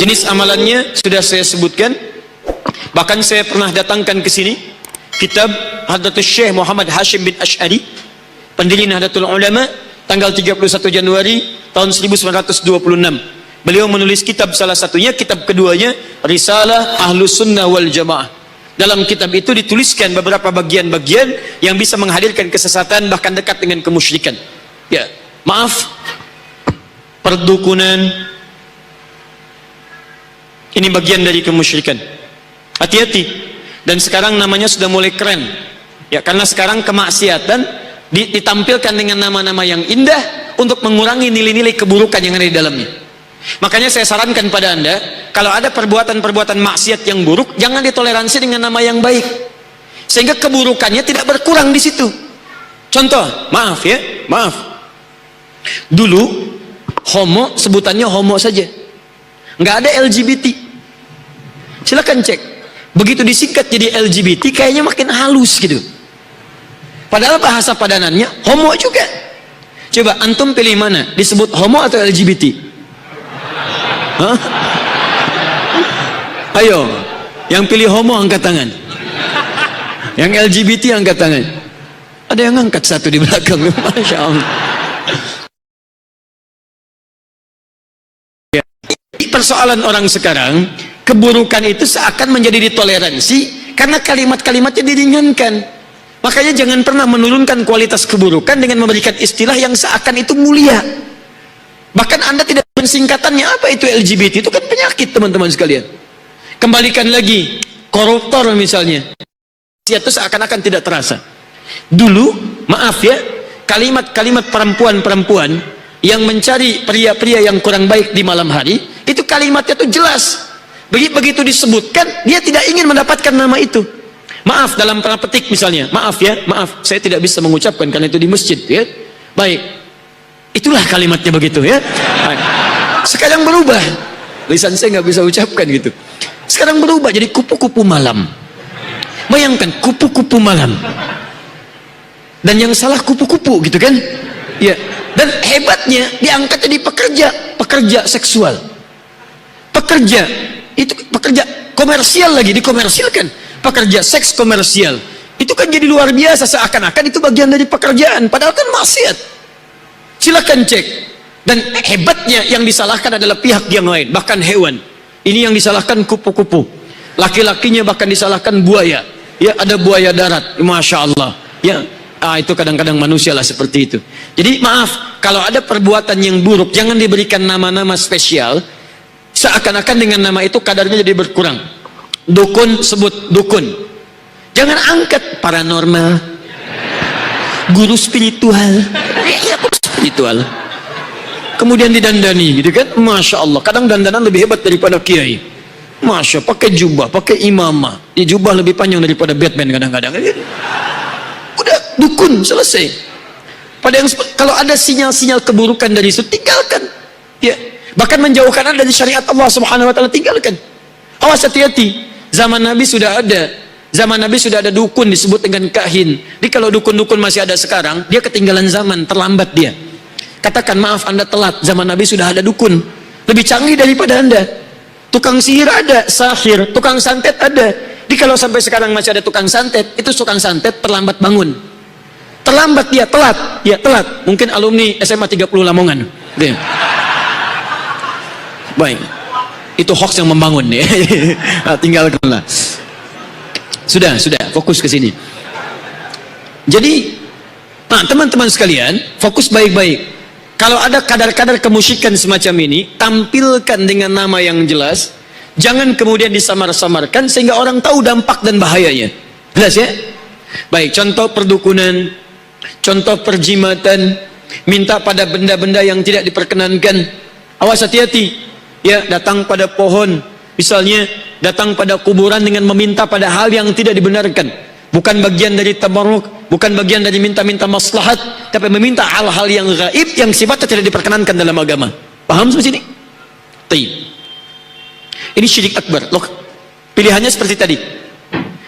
Jenis amalannya sudah saya sebutkan. Bahkan saya pernah datangkan ke sini kitab Hadratus Syekh Muhammad Hashim bin Ash'ari, pendiri Nahdlatul Ulama, tanggal 31 Januari tahun 1926. Beliau menulis kitab, salah satunya, kitab keduanya, Risalah Ahlus Sunnah wal Jamaah. Dalam kitab itu dituliskan beberapa bagian-bagian yang bisa menghadirkan kesesatan, bahkan dekat dengan kemusyrikan. Ya, maaf, perdukunan ini bagian dari kemusyrikan. Hati-hati. Dan sekarang namanya sudah mulai keren. Ya, karena sekarang kemaksiatan ditampilkan dengan nama-nama yang indah untuk mengurangi nilai-nilai keburukan yang ada di dalamnya. Makanya saya sarankan pada Anda, kalau ada perbuatan-perbuatan maksiat yang buruk, jangan ditoleransi dengan nama yang baik, sehingga keburukannya tidak berkurang di situ. Contoh, maaf ya, maaf. Dulu homo sebutannya homo saja, nggak ada LGBT. Silakan cek. Begitu disingkat jadi LGBT, kayaknya makin halus gitu. Padahal bahasa padanannya homo juga. Coba antum pilih mana? Disebut homo atau LGBT? Hah? Ayo, yang pilih homo angkat tangan. Yang LGBT angkat tangan. Ada yang angkat satu di belakang. Masya Allah. Persoalan orang sekarang, keburukan itu seakan menjadi ditoleransi karena kalimat-kalimatnya diringankan. Makanya jangan pernah menurunkan kualitas keburukan dengan memberikan istilah yang seakan itu mulia. Bahkan Anda tidak singkatannya apa itu LGBT, itu kan penyakit teman-teman sekalian. Kembalikan lagi, koruptor misalnya, itu seakan-akan tidak terasa. Dulu, maaf ya, kalimat-kalimat perempuan-perempuan yang mencari pria-pria yang kurang baik di malam hari, itu kalimatnya itu jelas. Begitu disebutkan, dia tidak ingin mendapatkan nama itu. Maaf, dalam tanda petik misalnya, maaf ya, maaf, saya tidak bisa mengucapkan karena itu di masjid ya. Baik, itulah kalimatnya begitu ya. Sekarang berubah, lisan saya nggak bisa ucapkan gitu. Sekarang berubah jadi kupu-kupu malam. Bayangkan kupu-kupu malam. Dan yang salah kupu-kupu gitu kan? Ya. Dan hebatnya diangkat jadi pekerja seksual. Pekerja itu pekerja komersial lagi, dikomersilkan. Pekerja seks komersial. Itu kan jadi luar biasa, seakan-akan itu bagian dari pekerjaan, padahal kan maksiat. Silakan cek. Dan hebatnya yang disalahkan adalah pihak yang lain, bahkan hewan. Ini yang disalahkan kupu-kupu. Laki-lakinya bahkan disalahkan buaya. Ya, ada buaya darat, masya Allah. Ya, itu kadang-kadang manusia lah seperti itu. Jadi maaf, kalau ada perbuatan yang buruk, jangan diberikan nama-nama spesial. Seakan-akan dengan nama itu kadarnya jadi berkurang. Dukun sebut dukun. Jangan angkat paranormal, guru spiritual. Spiritual. Kemudian didandani gitu kan, masya Allah. Kadang dandanan lebih hebat daripada kiai. Masya, pakai jubah, pakai imamah. Di jubah lebih panjang daripada Batman kadang-kadang. Udah dukun, selesai. Pada yang kalau ada sinyal-sinyal keburukan dari itu, tinggalkan. Ya, bahkan menjauhkan Anda dari syariat Allah Subhanahu wa taala, tinggalkan. Awas, hati-hati. Zaman Nabi sudah ada. Zaman Nabi sudah ada dukun disebut dengan kahin. Jadi kalau dukun-dukun masih ada sekarang, dia ketinggalan zaman, terlambat dia. Katakan maaf, Anda telat. Zaman Nabi sudah ada dukun lebih canggih daripada Anda. Tukang sihir ada, sahir, tukang santet ada. Jadi kalau sampai sekarang masih ada tukang santet, itu tukang santet terlambat bangun. Terlambat dia, telat. Ya, telat. Mungkin alumni SMA 30 Lamongan. Dia. Baik. Itu hoax yang membangun ya. Tinggalkanlah. Sudah, fokus ke sini. Jadi, nah, teman-teman sekalian, fokus baik-baik. Kalau ada kadar-kadar kemusyikan semacam ini, tampilkan dengan nama yang jelas. Jangan kemudian disamar-samarkan sehingga orang tahu dampak dan bahayanya. Jelas ya? Baik, contoh perdukunan, contoh perjimatan, minta pada benda-benda yang tidak diperkenankan. Awas, hati-hati. Ya, datang pada pohon, misalnya datang pada kuburan dengan meminta pada hal yang tidak dibenarkan. Bukan bagian dari tabarruk, bukan bagian dari minta-minta maslahat, tapi meminta hal-hal yang gaib yang sifatnya tidak diperkenankan dalam agama. Paham sampai sini? Taib. Ini syirik akbar. Loh, pilihannya seperti tadi.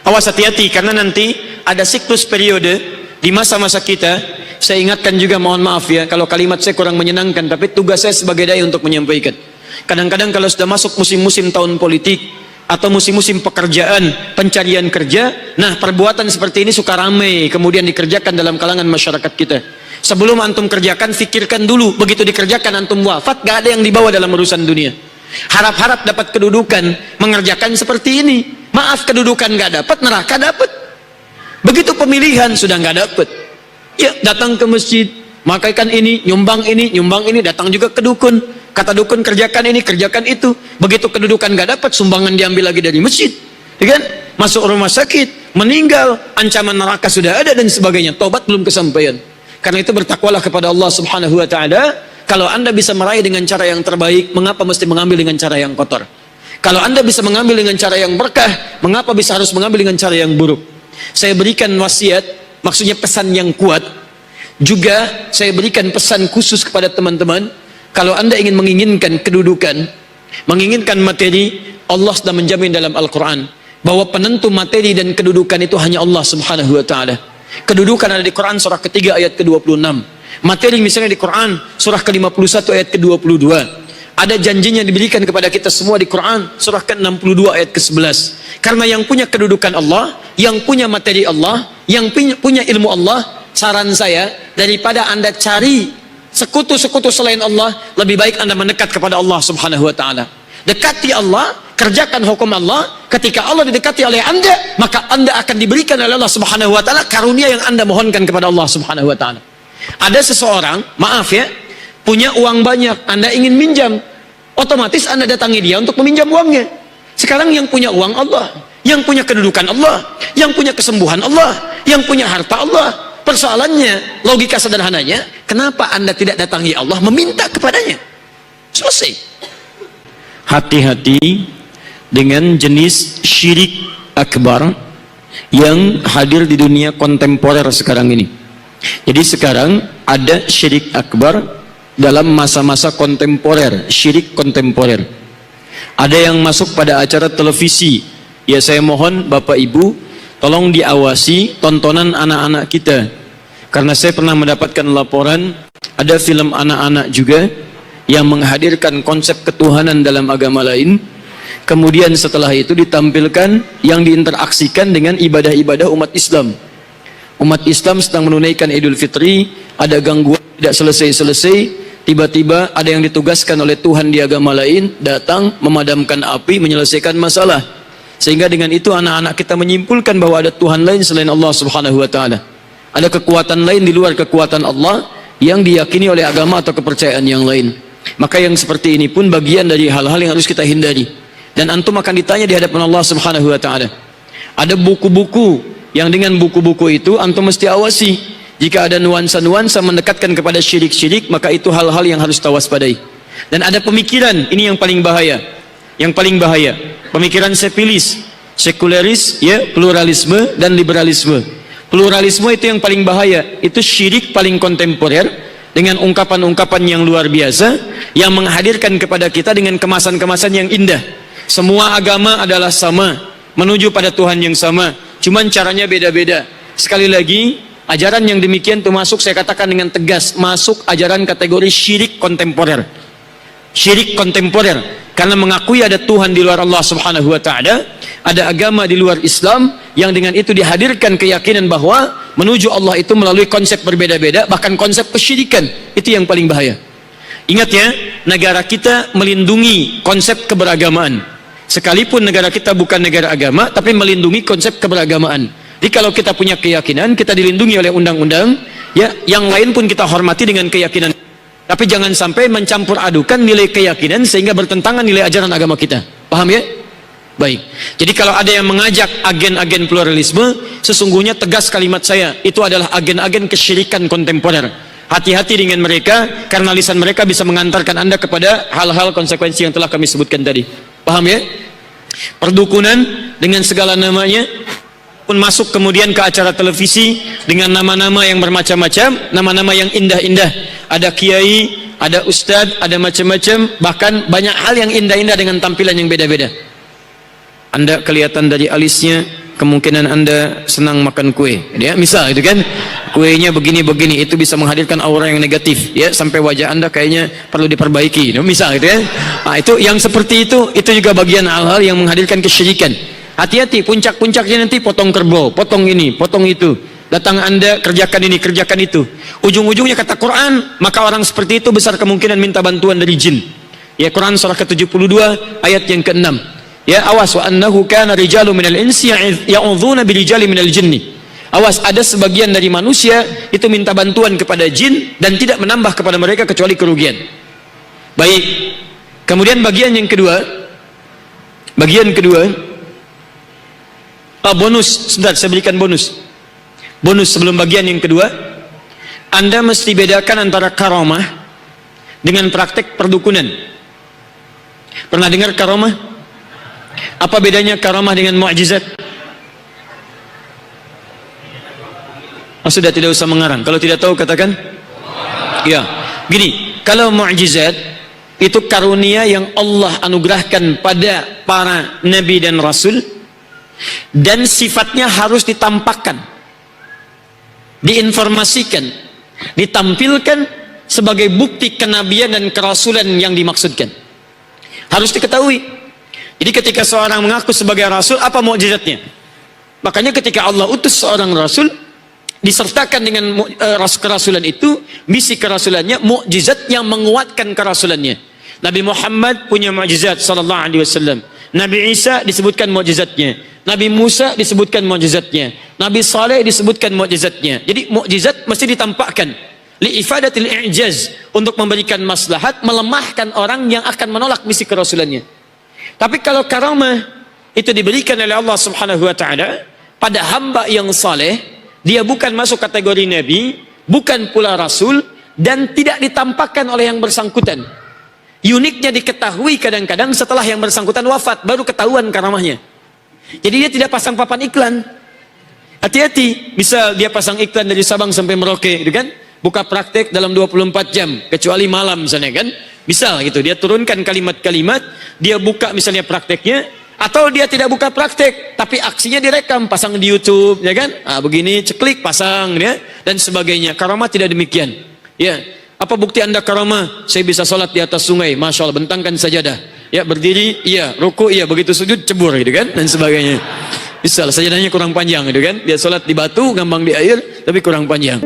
Awas, hati-hati, karena nanti ada siklus periode di masa-masa kita. Saya ingatkan juga, mohon maaf ya kalau kalimat saya kurang menyenangkan, tapi tugas saya sebagai dai untuk menyampaikan. Kadang-kadang kalau sudah masuk musim-musim tahun politik atau musim-musim pekerjaan, pencarian kerja, nah perbuatan seperti ini suka ramai kemudian dikerjakan dalam kalangan masyarakat kita. Sebelum antum kerjakan, fikirkan dulu. Begitu dikerjakan antum wafat, gak ada yang dibawa dalam urusan dunia. Harap-harap dapat kedudukan, mengerjakan seperti ini. Maaf, kedudukan gak dapat, neraka dapat. Begitu pemilihan sudah gak dapat, ya datang ke masjid, makaikan ini, nyumbang ini, datang juga ke dukun. Kata dukun kerjakan ini, kerjakan itu. Begitu kedudukan gak dapat, sumbangan diambil lagi dari masjid, ya kan? Masuk rumah sakit, meninggal, ancaman neraka sudah ada dan sebagainya. Tobat belum kesampaian. Karena itu bertakwalah kepada Allah Subhanahu wa taala. Kalau Anda bisa meraih dengan cara yang terbaik, mengapa mesti mengambil dengan cara yang kotor? Kalau Anda bisa mengambil dengan cara yang berkah, mengapa bisa harus mengambil dengan cara yang buruk? Saya berikan wasiat, maksudnya pesan yang kuat. Juga saya berikan pesan khusus kepada teman-teman. Kalau Anda ingin menginginkan kedudukan, menginginkan materi, Allah sudah menjamin dalam Al-Quran bahwa penentu materi dan kedudukan itu hanya Allah Subhanahu wa taala. Kedudukan ada di Quran surah ketiga ayat ke-26. Materi misalnya di Quran surah ke-51 ayat ke-22. Ada janjinya diberikan kepada kita semua di Quran surah ke-62 ayat ke-11. Karena yang punya kedudukan Allah, yang punya materi Allah, yang punya ilmu Allah, saran saya, daripada Anda cari sekutu-sekutu selain Allah, lebih baik Anda mendekat kepada Allah Subhanahu wa taala. Dekati Allah, kerjakan hukum Allah. Ketika Allah didekati oleh Anda, maka Anda akan diberikan oleh Allah Subhanahu wa taala karunia yang Anda mohonkan kepada Allah Subhanahu wa taala. Ada seseorang, maaf ya, punya uang banyak, Anda ingin minjam, otomatis Anda datangi dia untuk meminjam uangnya. Sekarang yang punya uang Allah, yang punya kedudukan Allah, yang punya kesembuhan Allah, yang punya harta Allah. Persoalannya, logika sederhananya, kenapa Anda tidak datangi Allah meminta kepadanya? Selesai. Hati-hati dengan jenis syirik akbar yang hadir di dunia kontemporer sekarang ini. Jadi sekarang ada syirik akbar dalam masa-masa kontemporer, syirik kontemporer. Ada yang masuk pada acara televisi. Ya, saya mohon Bapak Ibu tolong diawasi tontonan anak-anak kita. Karena saya pernah mendapatkan laporan ada film anak-anak juga yang menghadirkan konsep ketuhanan dalam agama lain. Kemudian setelah itu ditampilkan yang diinteraksikan dengan ibadah-ibadah umat Islam. Umat Islam sedang menunaikan Idul Fitri, ada gangguan tidak selesai-selesai, tiba-tiba ada yang ditugaskan oleh Tuhan di agama lain, datang memadamkan api, menyelesaikan masalah. Sehingga dengan itu anak-anak kita menyimpulkan bahwa ada Tuhan lain selain Allah Subhanahu wa taala. Ada kekuatan lain di luar kekuatan Allah yang diyakini oleh agama atau kepercayaan yang lain. Maka yang seperti ini pun bagian dari hal-hal yang harus kita hindari. Dan antum akan ditanya di hadapan Allah Subhanahu wa taala. Ada buku-buku yang dengan buku-buku itu antum mesti awasi. Jika ada nuansa-nuansa mendekatkan kepada syirik-syirik, maka itu hal-hal yang harus tawaspadai. Dan ada pemikiran, ini yang paling bahaya. Yang paling bahaya, pemikiran sepilis, sekularis, ya, pluralisme dan liberalisme. Pluralisme itu yang paling bahaya, itu syirik paling kontemporer dengan ungkapan-ungkapan yang luar biasa yang menghadirkan kepada kita dengan kemasan-kemasan yang indah. Semua agama adalah sama, menuju pada Tuhan yang sama, cuman caranya beda-beda. Sekali lagi, ajaran yang demikian itu masuk, saya katakan dengan tegas, masuk ajaran kategori syirik kontemporer. Syirik kontemporer, karena mengakui ada Tuhan di luar Allah Subhanahu wa taala, ada agama di luar Islam yang dengan itu dihadirkan keyakinan bahwa menuju Allah itu melalui konsep berbeda-beda, bahkan konsep kesyirikan. Itu yang paling bahaya. Ingat ya, negara kita melindungi konsep keberagamaan. Sekalipun negara kita bukan negara agama, tapi melindungi konsep keberagamaan. Jadi kalau kita punya keyakinan, kita dilindungi oleh undang-undang, ya, yang lain pun kita hormati dengan keyakinan. Tapi jangan sampai mencampur adukan nilai keyakinan sehingga bertentangan nilai ajaran agama kita. Paham ya? Baik. Jadi kalau ada yang mengajak agen-agen pluralisme, sesungguhnya tegas kalimat saya, itu adalah agen-agen kesyirikan kontemporer. Hati-hati dengan mereka, karena lisan mereka bisa mengantarkan Anda kepada hal-hal konsekuensi yang telah kami sebutkan tadi. Paham ya? Perdukunan dengan segala namanya pun masuk kemudian ke acara televisi dengan nama-nama yang bermacam-macam, nama-nama yang indah-indah. Ada kiai, ada ustadz, ada macam-macam, bahkan banyak hal yang indah-indah dengan tampilan yang beda-beda. Anda kelihatan dari alisnya, kemungkinan Anda senang makan kue, ya, misal itu kan. kuenya begini-begini, itu bisa menghadirkan aura yang negatif, ya, sampai wajah Anda kayaknya perlu diperbaiki, misal gitu ya. Nah, itu yang seperti itu juga bagian hal-hal yang menghadirkan kesyirikan. Hati-hati, puncak-puncaknya nanti potong kerbau, potong ini, potong itu. Datang Anda, kerjakan ini, kerjakan itu. Ujung-ujungnya kata Quran, maka orang seperti itu besar kemungkinan minta bantuan dari jin. Ya, Quran surah ke-72 ayat yang ke-6. Ya, awas, wa annahu kana rijalun minal insi ya'udzuuna birijali minal jinni. Awas, ada sebagian dari manusia itu minta bantuan kepada jin dan tidak menambah kepada mereka kecuali kerugian. Baik. Kemudian bagian kedua, bonus, sebentar saya berikan bonus. Bonus sebelum bagian yang kedua, Anda mesti bedakan antara karamah dengan praktek perdukunan. Pernah dengar karamah? Apa bedanya karamah dengan mukjizat? Sudah, tidak usah mengarang. Kalau tidak tahu katakan. Ya, gini, kalau mukjizat itu karunia yang Allah anugerahkan pada para nabi dan rasul, dan sifatnya harus ditampakkan, diinformasikan, ditampilkan sebagai bukti kenabian dan kerasulan yang dimaksudkan. Harus diketahui. Jadi ketika seorang mengaku sebagai rasul, apa mukjizatnya? Makanya ketika Allah utus seorang rasul, disertakan dengan kerasulan itu, misi kerasulannya, mukjizat yang menguatkan kerasulannya. Nabi Muhammad punya mukjizat sallallahu alaihi wasallam. Nabi Isa disebutkan mukjizatnya. Nabi Musa disebutkan mukjizatnya. Nabi Saleh disebutkan mukjizatnya. Jadi mukjizat mesti ditampakkan li ifadatil i'jaz, untuk memberikan maslahat, melemahkan orang yang akan menolak misi kerasulannya. Tapi kalau karamah itu diberikan oleh Allah Subhanahu wa taala pada hamba yang saleh, dia bukan masuk kategori nabi, bukan pula rasul, dan tidak ditampakkan oleh yang bersangkutan. Uniknya diketahui kadang-kadang setelah yang bersangkutan wafat, baru ketahuan karamahnya. Jadi dia tidak pasang papan iklan. Hati-hati, bisa dia pasang iklan dari Sabang sampai Merauke, gitu kan? Buka praktek dalam 24 jam, kecuali malam misalnya kan? Bisa gitu, dia turunkan kalimat-kalimat, dia buka misalnya prakteknya, atau dia tidak buka praktek, tapi aksinya direkam, pasang di YouTube, ya kan? Begini, ceklik, pasang, ya, dan sebagainya. Karamah tidak demikian. Ya, apa bukti Anda karamah? Saya bisa sholat di atas sungai, masya Allah, bentangkan sajadah. Ya, berdiri, iya, ruku, iya, begitu sujud, cebur, gitu kan? Dan sebagainya. Bisa, sajadahnya kurang panjang, gitu kan? Dia sholat di batu, ngambang di air, tapi kurang panjang.